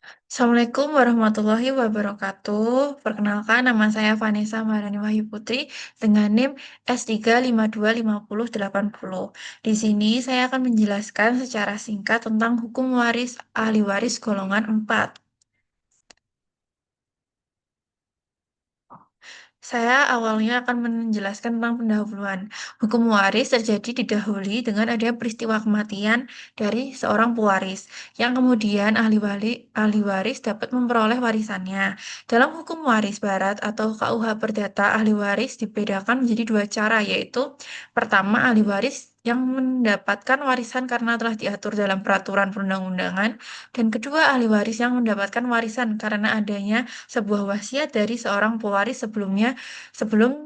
Assalamualaikum warahmatullahi wabarakatuh. Perkenalkan, nama saya Vanessa Maharani Wahyu Putri dengan NIM S3525080. Di sini saya akan menjelaskan secara singkat tentang hukum waris ahli waris golongan 4. Saya awalnya akan menjelaskan tentang pendahuluan. Hukum waris terjadi didahului dengan adanya peristiwa kematian dari seorang pewaris, yang kemudian ahli waris dapat memperoleh warisannya. Dalam hukum waris barat atau KUH Perdata, ahli waris dibedakan menjadi dua cara, yaitu pertama, ahli waris yang mendapatkan warisan karena telah diatur dalam peraturan perundang-undangan, dan kedua, ahli waris yang mendapatkan warisan karena adanya sebuah wasiat dari seorang pewaris sebelum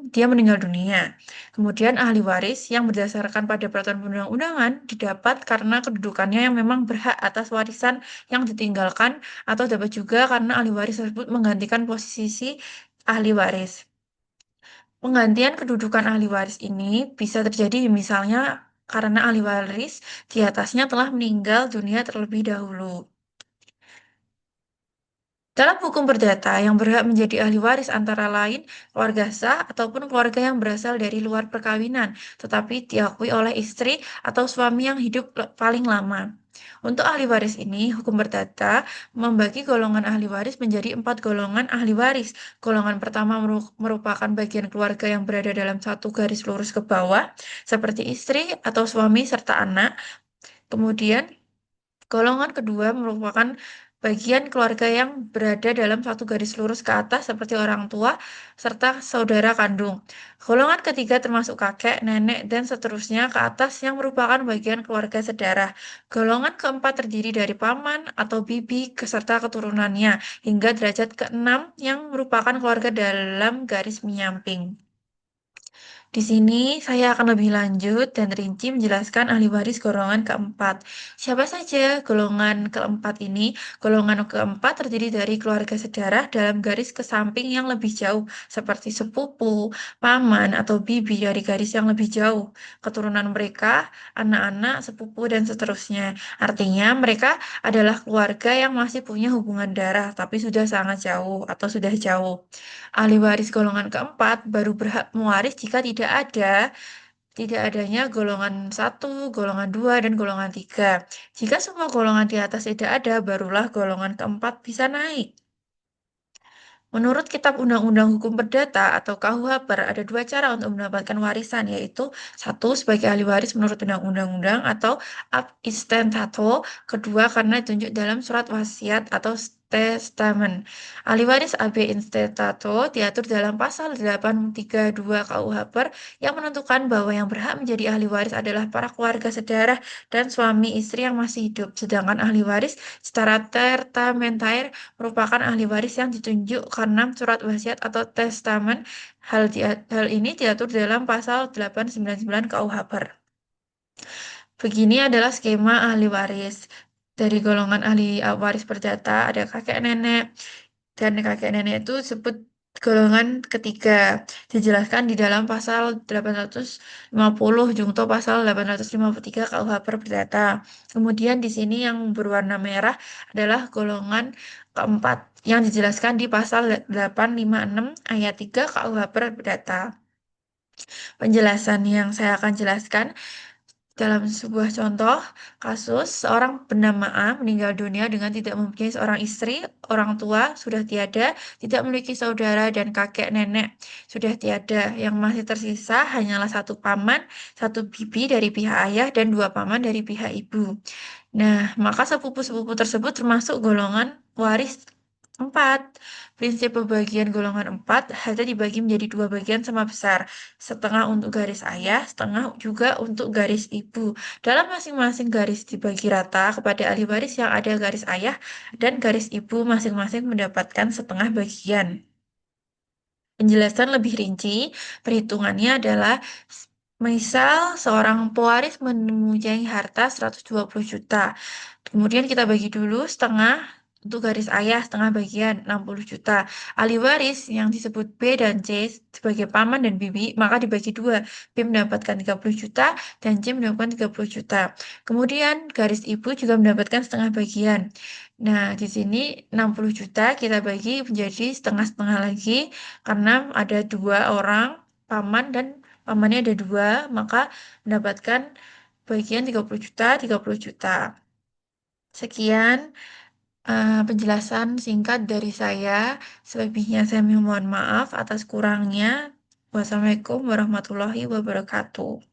dia meninggal dunia. Kemudian ahli waris yang berdasarkan pada peraturan perundang-undangan didapat karena kedudukannya yang memang berhak atas warisan yang ditinggalkan, atau dapat juga karena ahli waris tersebut menggantikan posisi ahli waris. Penggantian kedudukan ahli waris ini bisa terjadi misalnya karena ahli waris di atasnya telah meninggal dunia terlebih dahulu. Dalam hukum perdata, yang berhak menjadi ahli waris antara lain keluarga sah ataupun keluarga yang berasal dari luar perkawinan, tetapi diakui oleh istri atau suami yang hidup paling lama. Untuk ahli waris ini, hukum perdata membagi golongan ahli waris menjadi 4 golongan ahli waris. Golongan pertama merupakan bagian keluarga yang berada dalam satu garis lurus ke bawah, seperti istri atau suami serta anak. Kemudian golongan kedua merupakan bagian keluarga yang berada dalam satu garis lurus ke atas seperti orang tua serta saudara kandung. Golongan ketiga termasuk kakek, nenek, dan seterusnya ke atas yang merupakan bagian keluarga sedarah. Golongan keempat terdiri dari paman atau bibi serta keturunannya hingga derajat keenam yang merupakan keluarga dalam garis menyamping. Di sini saya akan lebih lanjut dan rinci menjelaskan ahli waris golongan keempat. Siapa saja golongan keempat ini? Golongan keempat terdiri dari keluarga sedarah dalam garis ke samping yang lebih jauh, seperti sepupu, paman, atau bibi dari garis yang lebih jauh. Keturunan mereka, anak-anak, sepupu, dan seterusnya. Artinya mereka adalah keluarga yang masih punya hubungan darah, tapi sudah sangat jauh atau sudah jauh. Ahli waris golongan keempat baru berhak mewaris jika tidak adanya golongan satu, golongan 2, dan golongan 3. Jika semua golongan di atas tidak ada, barulah golongan keempat bisa naik. Menurut Kitab Undang-Undang Hukum Perdata atau KUHP, ada dua cara untuk mendapatkan warisan, yaitu satu sebagai ahli waris menurut undang-undang atau ab intestato, kedua karena ditunjuk dalam surat wasiat atau testamen. Ahli waris ab intestato diatur dalam pasal 832 KUHP yang menentukan bahwa yang berhak menjadi ahli waris adalah para keluarga sedarah dan suami istri yang masih hidup, sedangkan ahli waris secara testamentaire merupakan ahli waris yang ditunjuk karena surat wasiat atau testamen. Hal ini diatur dalam pasal 899 KUH. Begini adalah skema ahli waris. Dari golongan ahli waris perdata ada kakek nenek, dan kakek nenek itu disebut golongan ketiga. Dijelaskan di dalam pasal 850 junto pasal 853 KUH Perdata. Kemudian di sini yang berwarna merah adalah golongan keempat yang dijelaskan di pasal 856 ayat 3 KUH Perdata. Penjelasan yang saya akan jelaskan dalam sebuah contoh kasus, seorang bernama A meninggal dunia dengan tidak mempunyai seorang istri, orang tua sudah tiada, tidak memiliki saudara, dan kakek nenek sudah tiada. Yang masih tersisa hanyalah satu paman, satu bibi dari pihak ayah, dan dua paman dari pihak ibu. Nah, maka sepupu-sepupu tersebut termasuk golongan waris 4. Prinsip pembagian golongan 4 hanya dibagi menjadi dua bagian sama besar. Setengah untuk garis ayah, setengah juga untuk garis ibu. Dalam masing-masing garis dibagi rata kepada ahli waris yang ada garis ayah dan garis ibu masing-masing mendapatkan setengah bagian. Penjelasan lebih rinci, perhitungannya adalah misal seorang pewaris mempunyai harta 120 juta. Kemudian kita bagi dulu setengah. Untuk garis ayah setengah bagian 60 juta. Ahli waris yang disebut B dan C sebagai paman dan bibi, maka dibagi dua. B mendapatkan 30 juta dan C mendapatkan 30 juta. Kemudian garis ibu juga mendapatkan setengah bagian. Nah, di sini 60 juta kita bagi menjadi setengah-setengah lagi karena ada dua orang paman dan pamannya ada dua, maka mendapatkan bagian 30 juta, 30 juta. Sekian penjelasan singkat dari saya. Selebihnya saya mohon maaf atas kurangnya. Wassalamualaikum warahmatullahi wabarakatuh.